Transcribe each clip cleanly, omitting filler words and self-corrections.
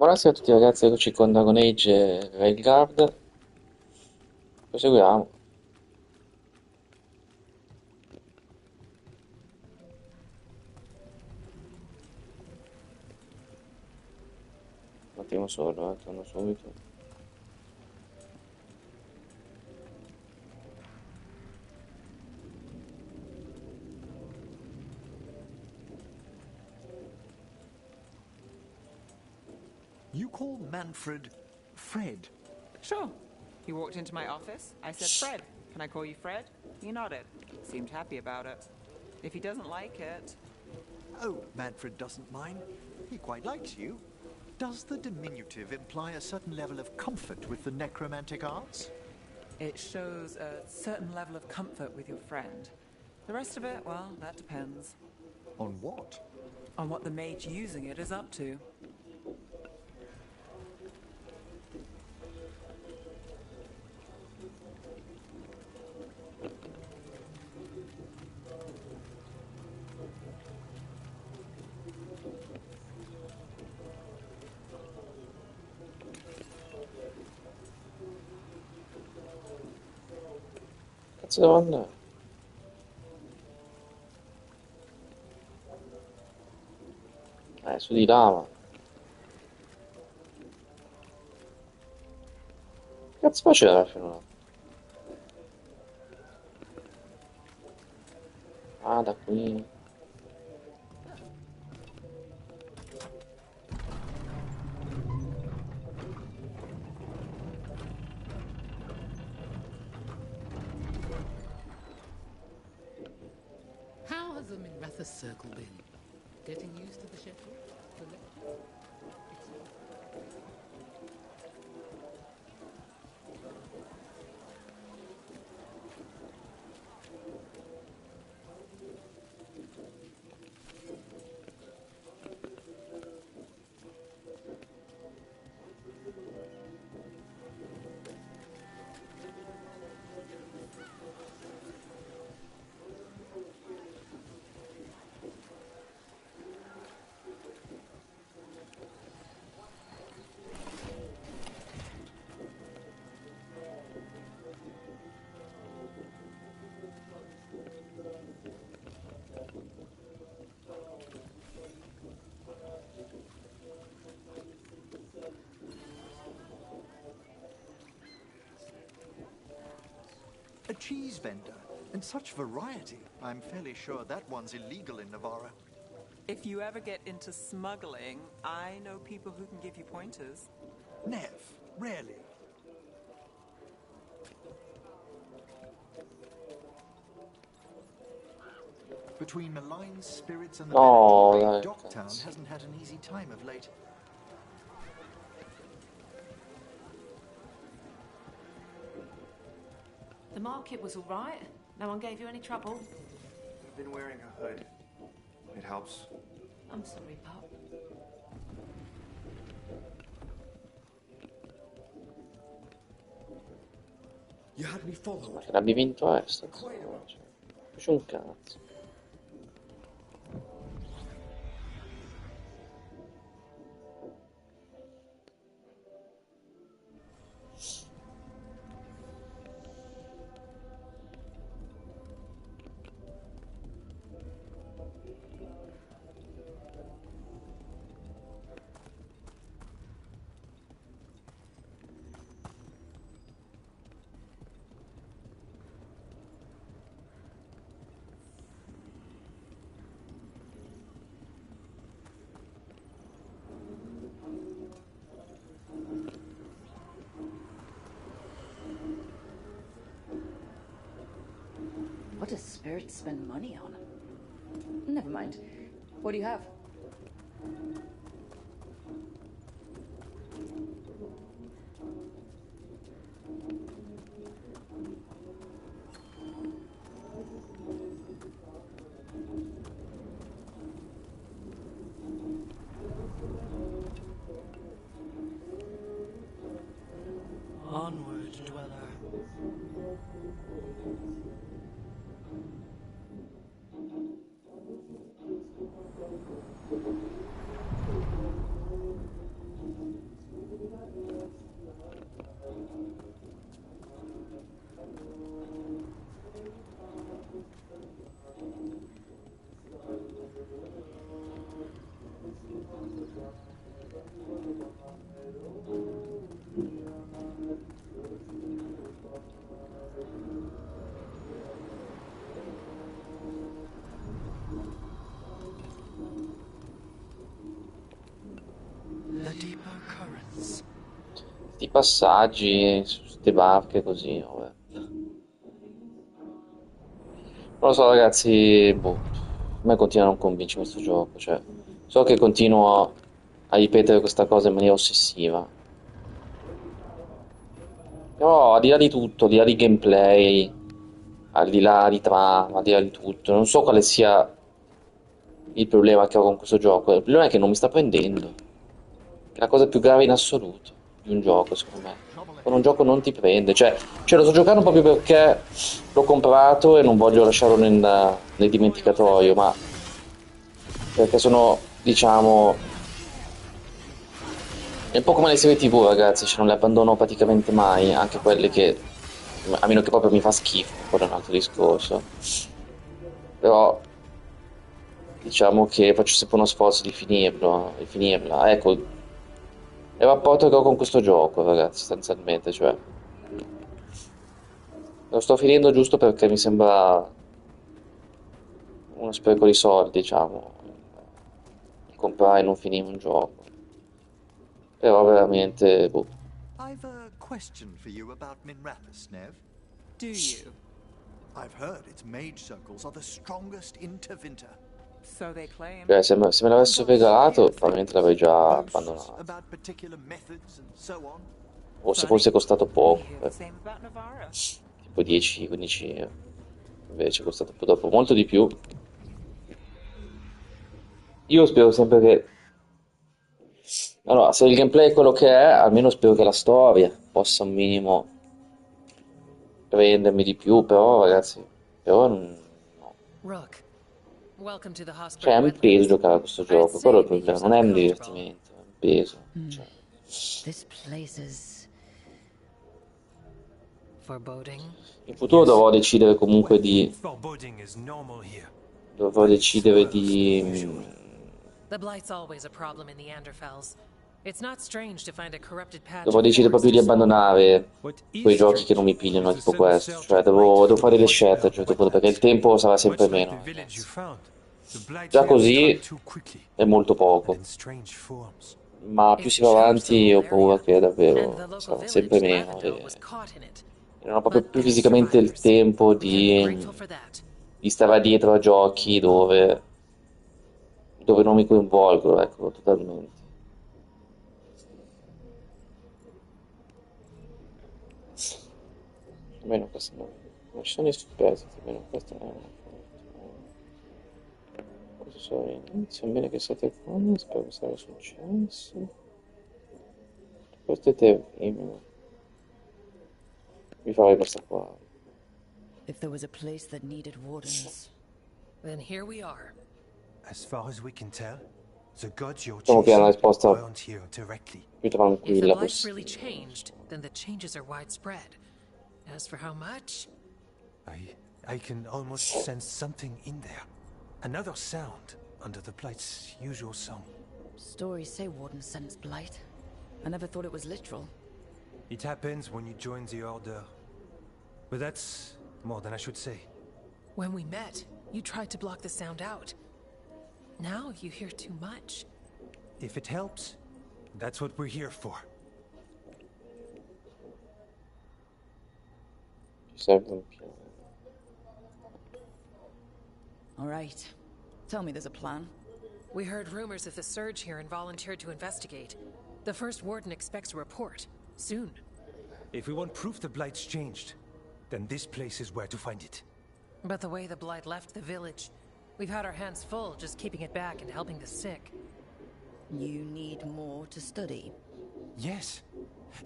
Buonasera a tutti ragazzi, eccoci con Dragon Age e Veilguard. Proseguiamo. Un attimo solo, torno subito. You call Manfred Fred? Sure. He walked into my office. I said, Fred, can I call you Fred? He nodded. Seemed happy about it. If he doesn't like it... Oh, Manfred doesn't mind. He quite likes you. Does the diminutive imply a certain level of comfort with the necromantic arts? It shows a certain level of comfort with your friend. The rest of it, well, that depends. On what? On what the mage using it is up to. Cazzo devo andare? Su di lava. Cazzo faceva fino là? Ah, da qui. How has the Minratha circle been? Getting used to the schedule? The lectures? A cheese vendor, and such variety. I'm fairly sure that one's illegal in Navarra. If you ever get into smuggling, I know people who can give you pointers. Nev, really? Between malign spirits and the No, Benedict dai, Docktown cazzo. hasn't had an easy time of late. The market was all right. No one gave you any trouble. I've been wearing a hood. It helps. I'm sorry, Pop. You had me Ma followed. che l'abbia vinto Est. Quite a while. C'è un cazzo. What does spirit spend money on? Never mind. What do you have? Onward, dweller. passaggi su queste barche così, vabbè. Non lo so ragazzi, boh, a me continua a non convincere questo gioco, cioè, so che continuo a ripetere questa cosa in maniera ossessiva, però al di là di tutto, al di là di gameplay, al di là di trama, al di là di tutto, non so quale sia il problema che ho con questo gioco, il problema è che non mi sta prendendo, che è la cosa più grave in assoluto di un gioco, secondo me. Quando un gioco non ti prende, cioè lo sto giocando proprio perché l'ho comprato e non voglio lasciarlo nel dimenticatoio, ma perché sono, diciamo, è un po' come le serie TV, ragazzi, cioè non le abbandono praticamente mai, anche quelle che, a meno che proprio mi fa schifo, quello è un altro discorso. Però diciamo che faccio sempre uno sforzo di finirla. Ecco, il rapporto che ho con questo gioco, ragazzi, sostanzialmente, cioè, lo sto finendo giusto perché mi sembra uno spreco di soldi, diciamo, comprare e non finire un gioco. Però veramente, boh. I've a question for you about Minrathous, Nev. Do you? I've heard its mage circles are the strongest in Tevinter. So they claim. Cioè, se me l'avessero regalato, probabilmente l'avrei già Boasts abbandonato. about particular methods and so on. O se fosse costato We poco, hear the same about Navarra. tipo 10-15 euro. Invece è costato dopo molto di più. Io spero sempre che... Allora, se il gameplay è quello che è, almeno spero che la storia possa un minimo prendermi di più, però ragazzi, però no. Rook, welcome to the Cioè è Hosper un peso wetlands. giocare a questo I'd gioco, quello è il say make problema, non yourself è un comfortable. divertimento, è un peso. Cioè, This place is. Foreboding. in futuro dovrò decidere comunque di... Foreboding is normal here. Dovrò decidere di... The Blight's always a problem in the Anderfells. It's not strange to find a corrupted patch Dovrò of decidere forest proprio di or so. abbandonare What quei is giochi che non mi strange pigliano, is the tipo sudden questo. surge Cioè, of devo blight fare delle washing scelte a out un certo punto, perché il wetlands. tempo sarà sempre Much like meno, the village you ragazzi. found. The blight Già here has così come too quickly è molto and poco, in strange forms. ma più It's si va changed the avanti ho whole paura area. che And the davvero local sarà sempre village, meno Lavendel, was e caught in it. non ho proprio But più there's fisicamente il survivors. tempo We can be grateful for that. di stare dietro a giochi dove non mi coinvolgo, ecco, totalmente. Almeno questo no. Non ci sono i superstiti, almeno questo non è una cosa. Cosa so io? Inizio bene che siate con, spero che sia successo. Questo è terribile. Vi farei questa qua. If there was a place that needed wardens. Then here we are. As far as we can tell, the gods you're Diciamo che è una chasing risposta weren't here directly. più If the tranquilla Blight's really possibile. changed, then the changes are widespread. As for how much, I can almost sense something in there. Another sound under the blight's usual song. Stories say wardens sense blight. I never thought it was literal. It happens when you join the order. But that's more than I should say. when we met, you tried to block the sound out. Now you hear too much. If it helps, that's what we're here for. Ci serve un piano. All right. Tell me there's a plan. We heard rumors of the surge here and volunteered to investigate. The first warden expects a report. Soon. If we want proof the Blight's changed, then this place is where to find it. But the way the Blight left the village, we've had our hands full just keeping it back and helping the sick. You need more to study. Yes.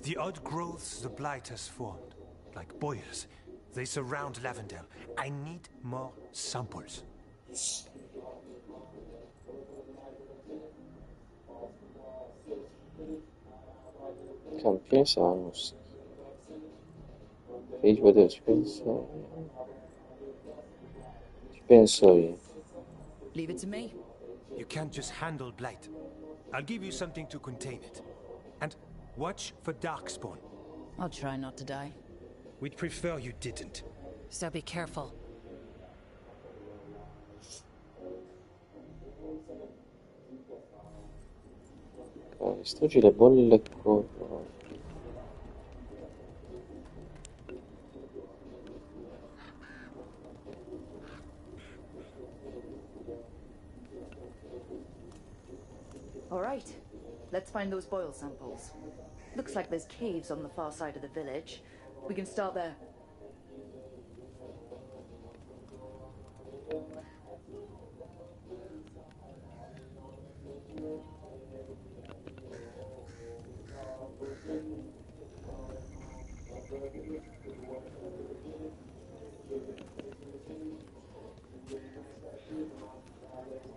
The odd growths the Blight has formed, like boils, they surround Lavendel. I need more samples. Campioni saranno Page vedere, ci penso io. Leave it to me. You can't just handle Blight. I'll give you something to contain it. And watch for Darkspawn. I'll try not to die. We'd prefer you didn't. So be careful. Distruggi le bolle corrotte. All right, let's find those boil samples. Looks like there's caves on the far side of the village. We can start there.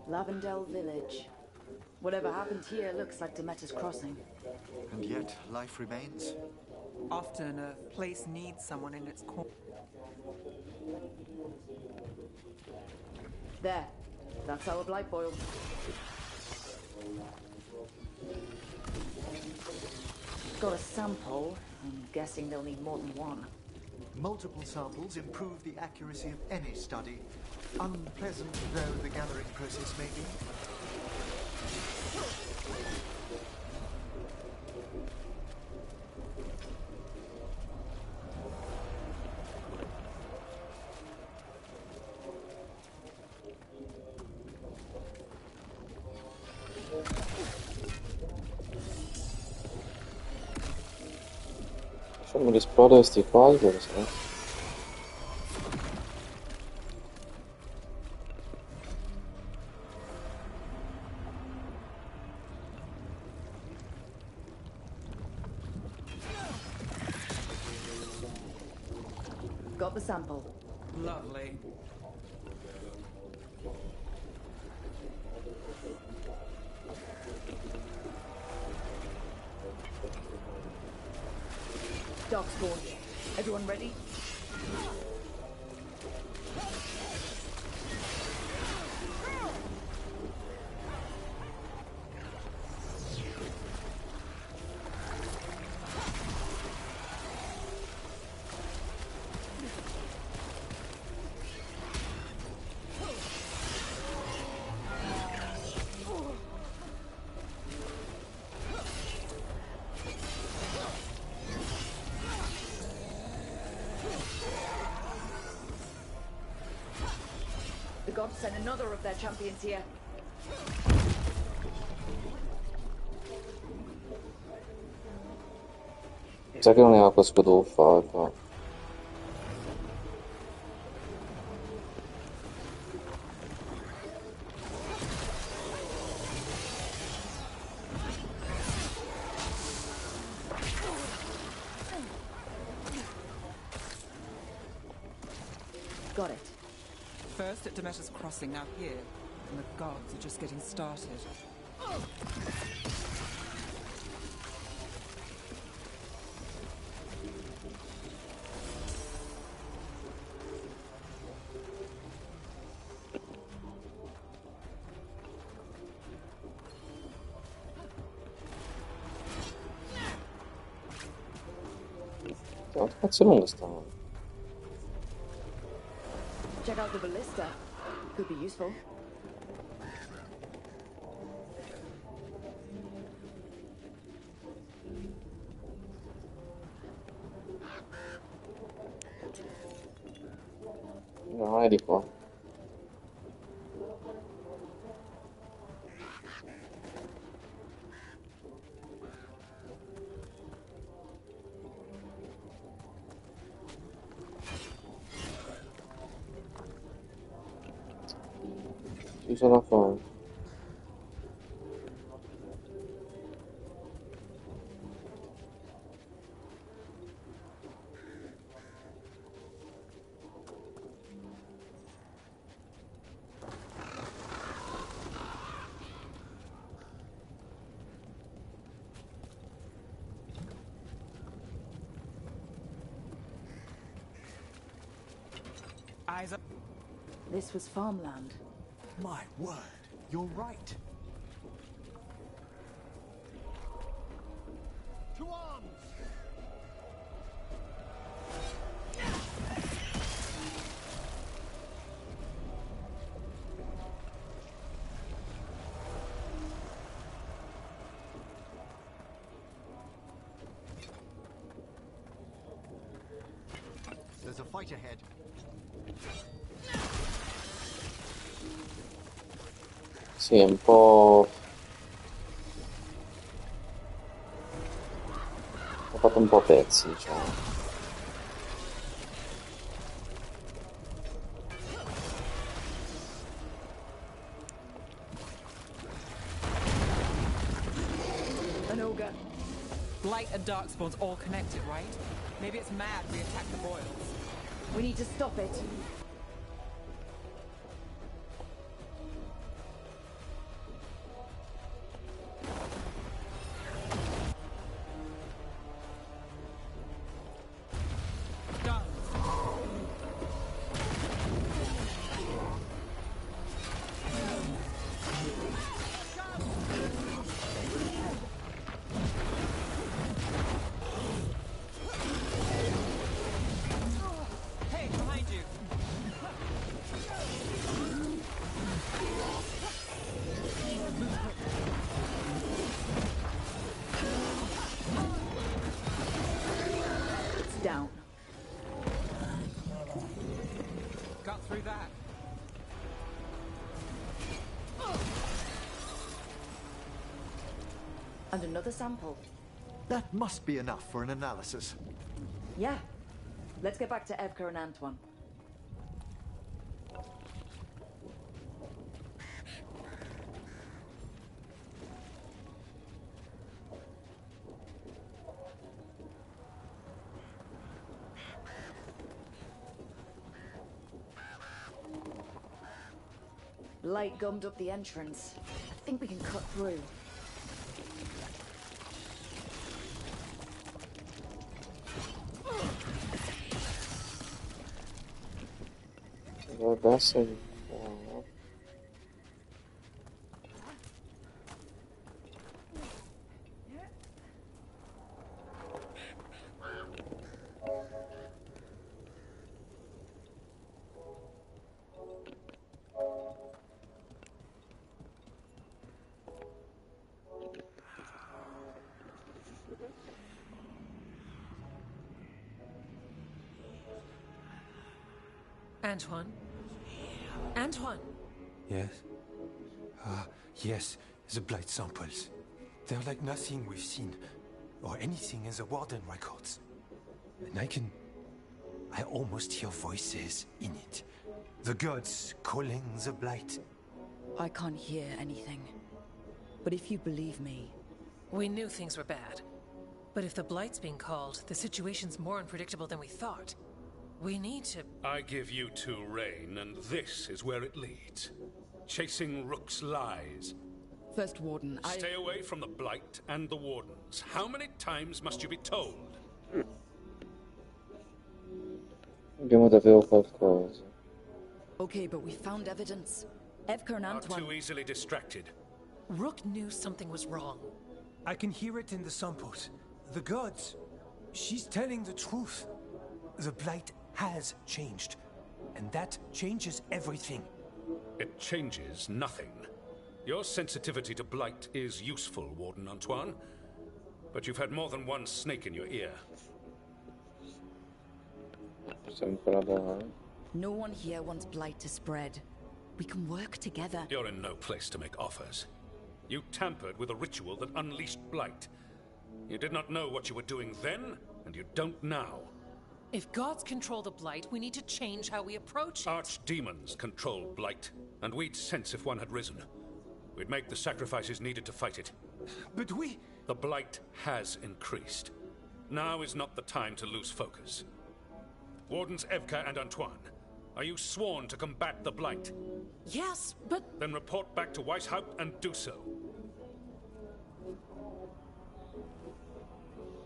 Lavendel Village. Whatever happened here looks like Demeter's Crossing. And yet, life remains. Often a place needs someone in its corner. There. That's our blight boil. Got a sample. I'm guessing they'll need more than one. Multiple samples improve the accuracy of any study, unpleasant though the gathering process may be. Facciamo esplodere sti qua, cosa sarà? Got the sample. Lovely. Darkspawn. Everyone ready? The gods sent another of their champions here. Sa che non era questo che devo fare qua. Got it. First at Demeter's Crossing, now here. And the gods are just getting started. Quanto cazzo è lunga sta? Check out the ballista. Could be useful. No, è di qua. Ci sono fare. Eyes up. This was farmland. My word, you're right. To arms! There's a fight ahead. Sì, è un po'... fatto un po' a pezzi, diciamo. An ogre. Blight and Darkspawn's all connected, right? Maybe it's mad we attack the boils. We need to stop it. Done. Hey, behind you. It's down. Got through that. And another sample. That must be enough for an analysis. Yeah. Let's get back to Evka and Antoine. Light gummed up the entrance. I think we can cut through. Dovrebbe essere di qua. Antoine? Antoine! Yes? Ah, yes, the blight samples. They're like nothing we've seen, or anything in the Warden records. And I almost hear voices in it. The gods calling the blight. I can't hear anything. But if you believe me... We knew things were bad. But if the Blight's being called, the situation's more unpredictable than we thought. We need to... I give you two reign, and this is where it leads. Chasing Rook's lies. First Warden, Stay away from the Blight and the Wardens. How many times must you be told? Abbiamo davvero qualcosa. Okay, but we found evidence. Evka and Are Antoine... too easily distracted. Rook knew something was wrong. I can hear it in the samples. The gods. She's telling the truth. The blight has changed. And that changes everything. It changes nothing. Your sensitivity to Blight is useful, Warden Antoine. But you've had more than one snake in your ear. Possiamo collaborare. No one here wants Blight to spread. We can work together. You're in no place to make offers. You tampered with a ritual that unleashed Blight. You did not know what you were doing then, and you don't now. If gods control the Blight, we need to change how we approach it. Archdemons control Blight, and we'd sense if one had risen. We'd make the sacrifices needed to fight it. But The Blight has increased. Now is not the time to lose focus. Wardens Evka and Antoine, are you sworn to combat the Blight? Yes, but... Then report back to Weishaupt and do so.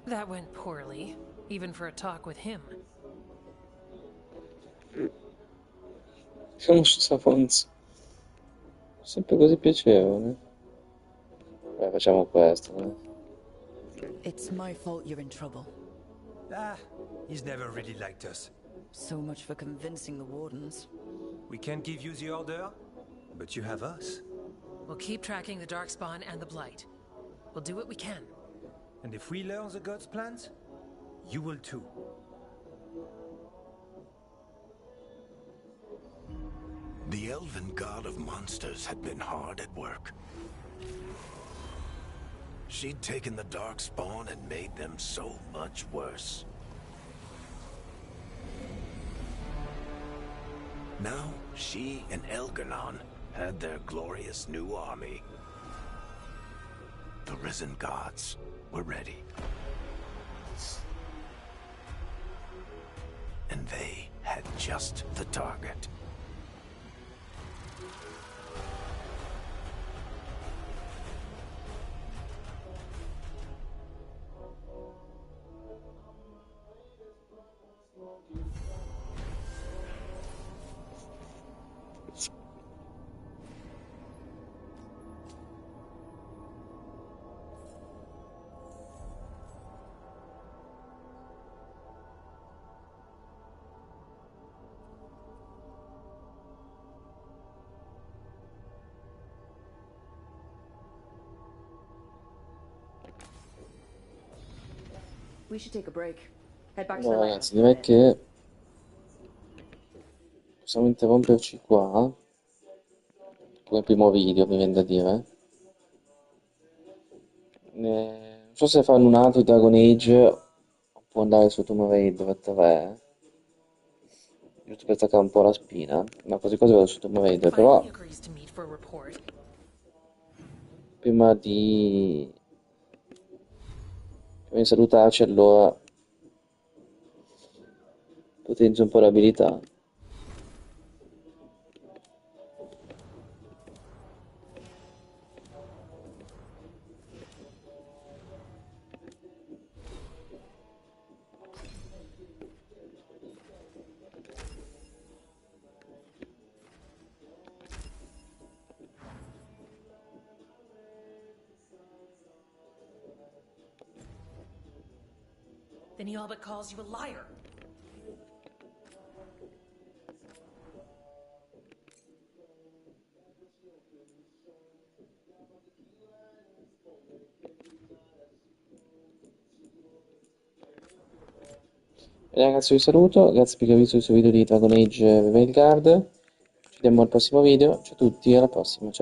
That went poorly, even for a talk with him. Siamo stronzi. Sempre così piacevole. Beh, facciamo questo, It's my fault you're in trouble. he's never really liked us. So much for convincing the Wardens. We can't give you the order, but you have us. We'll keep tracking the Darkspawn and the Blight. We'll do what we can. And if we learn the gods' plans, you will too. The elven god of monsters had been hard at work. She'd taken the Darkspawn and made them so much worse. Now, she and Elgar'nan had their glorious new army. The risen gods were ready. And they had just the target. We should take a break. Head back to the Allora, lighthouse ragazzi, for a direi bit. che possiamo interromperci qua. Come primo video, mi viene da dire. Non so se fanno un altro Dragon Age o può andare su Tomb Raider 3. Giusto per staccare un po' la spina. Ma quasi quasi vado su Tomb Raider, però Finally agrees to meet for a report. prima di salutarci, allora potenzio un po' l'abilità. Then he all but calls you a liar. Bene, ragazzi, vi saluto, grazie per aver visto questo video di Dragon Age Veilguard. Ci vediamo al prossimo video, ciao a tutti, alla prossima, ciao.